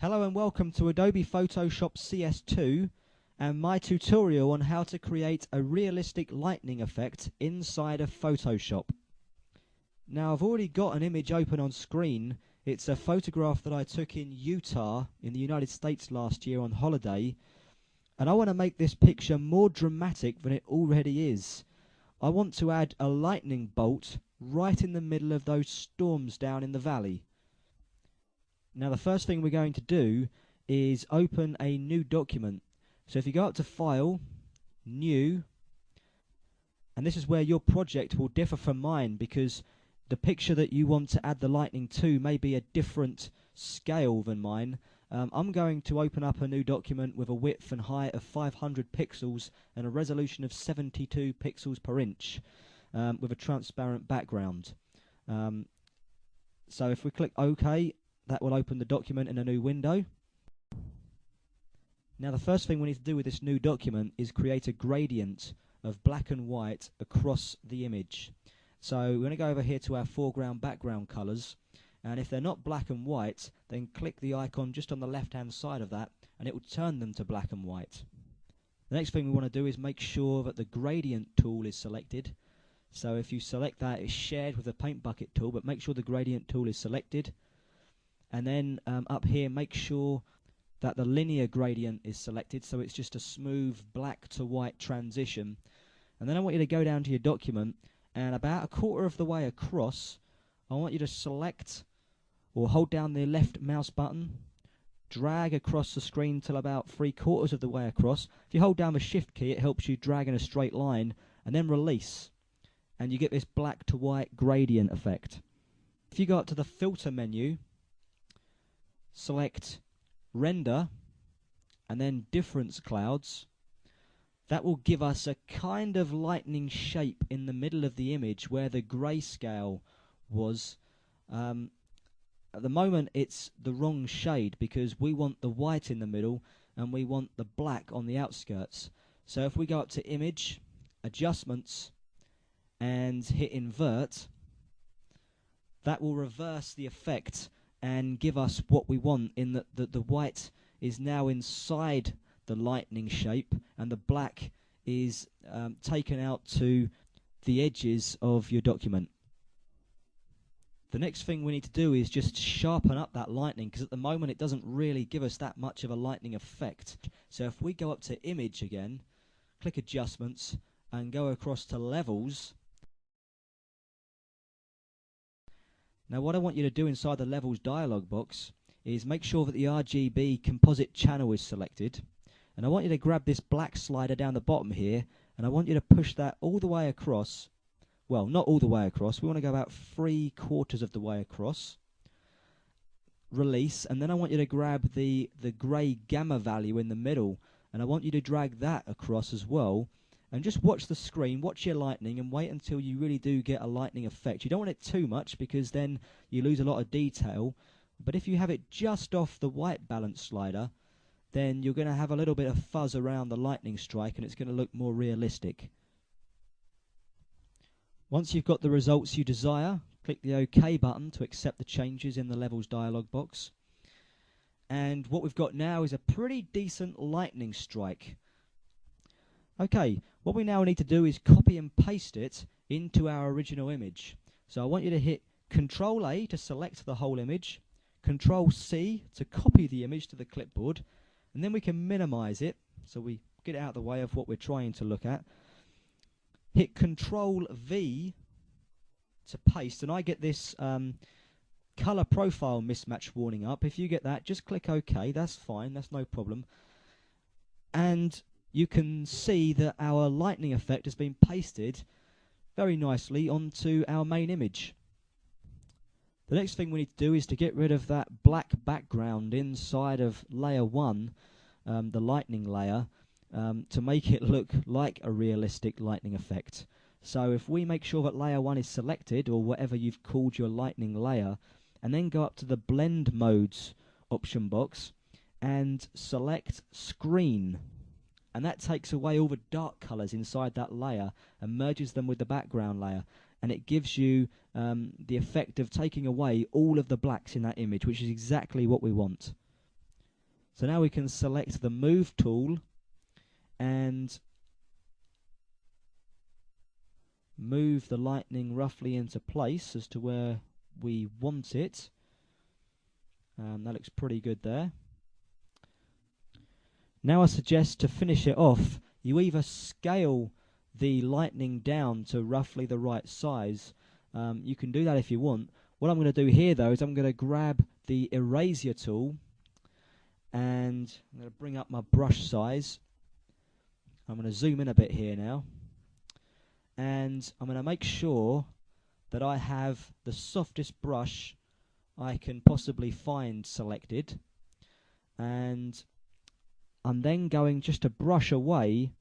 Hello and welcome to Adobe Photoshop CS2 and my tutorial on how to create a realistic lightning effect inside of Photoshop. Now I've already got an image open on screen. It's a photograph that I took in Utah in the United States last year on holiday, and I want to make this picture more dramatic than it already is. I want to add a lightning bolt right in the middle of those storms down in the valley. Now the first thing we're going to do is open a new document. So if you go up to File, New, and this is where your project will differ from mine, because the picture that you want to add the lightning to may be a different scale than mine. I'm going to open up a new document with a width and height of 500 pixels and a resolution of 72 pixels per inch with a transparent background. So if we click OK, that will open the document in a new window. Now the first thing we need to do with this new document is create a gradient of black and white across the image. So we're going to go over here to our foreground background colors, and if they're not black and white, then click the icon just on the left hand side of that and it will turn them to black and white. The next thing we want to do is make sure that the gradient tool is selected. So if you select that, it's shared with the paint bucket tool, but make sure the gradient tool is selected. And then up here, make sure that the linear gradient is selected, so it's just a smooth black to white transition. And then I want you to go down to your document, and about a quarter of the way across, I want you to select or hold down the left mouse button, drag across the screen till about 3/4 of the way across. If you hold down the Shift key, it helps you drag in a straight line, and then release, and you get this black to white gradient effect. If you go up to the Filter menu, select Render and then Difference Clouds, that will give us a kind of lightning shape in the middle of the image where the grayscale was. At the moment it's the wrong shade because we want the white in the middle and we want the black on the outskirts. So if we go up to Image, Adjustments and hit Invert, that will reverse the effect and give us what we want, in that the white is now inside the lightning shape and the black is taken out to the edges of your document. The next thing we need to do is just sharpen up that lightning, because at the moment it doesn't really give us that much of a lightning effect. So if we go up to Image again, click Adjustments and go across to Levels. Now what I want you to do inside the Levels dialog box is make sure that the RGB composite channel is selected, and I want you to grab this black slider down the bottom here, and I want you to push that all the way across. Well, not all the way across, we want to go about 3/4 of the way across. Release, and then I want you to grab the grey gamma value in the middle, and I want you to drag that across as well. And just watch the screen, watch your lightning, and wait until you really do get a lightning effect. You don't want it too much because then you lose a lot of detail. But if you have it just off the white balance slider, then you're going to have a little bit of fuzz around the lightning strike and it's going to look more realistic. Once you've got the results you desire, click the OK button to accept the changes in the Levels dialog box. And what we've got now is a pretty decent lightning strike. Okay, what we now need to do is copy and paste it into our original image. So I want you to hit Control A to select the whole image, Control C to copy the image to the clipboard, and then we can minimize it so we get it out of the way of what we're trying to look at. Hit Control V to paste, and I get this color profile mismatch warning up. If you get that, just click OK, that's fine, that's no problem. And you can see that our lightning effect has been pasted very nicely onto our main image. The next thing we need to do is to get rid of that black background inside of layer 1, the lightning layer, to make it look like a realistic lightning effect. So if we make sure that layer 1 is selected, or whatever you've called your lightning layer, and then go up to the Blend Modes option box and select Screen. And that takes away all the dark colors inside that layer and merges them with the background layer, and it gives you the effect of taking away all of the blacks in that image, which is exactly what we want. So now we can select the move tool and move the lightning roughly into place as to where we want it. That looks pretty good there. Now I suggest to finish it off, you either scale the lightning down to roughly the right size. You can do that if you want. What I'm going to do here though is I'm going to grab the eraser tool and I'm going to bring up my brush size. I'm going to zoom in a bit here now. And I'm going to make sure that I have the softest brush I can possibly find selected. And I'm then going just to brush away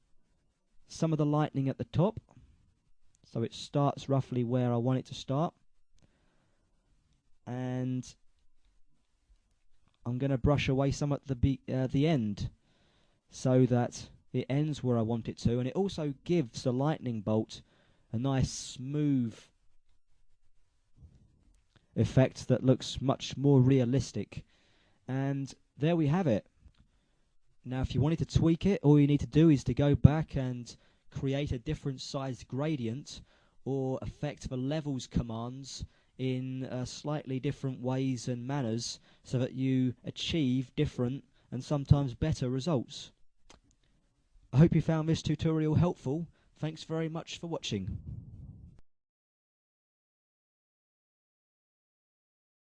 some of the lightning at the top, so it starts roughly where I want it to start. And I'm going to brush away some at the end, so that it ends where I want it to, and it also gives the lightning bolt a nice smooth effect that looks much more realistic. And there we have it. Now if you wanted to tweak it, all you need to do is to go back and create a different sized gradient or affect the levels commands in slightly different ways and manners so that you achieve different and sometimes better results. I hope you found this tutorial helpful. Thanks very much for watching.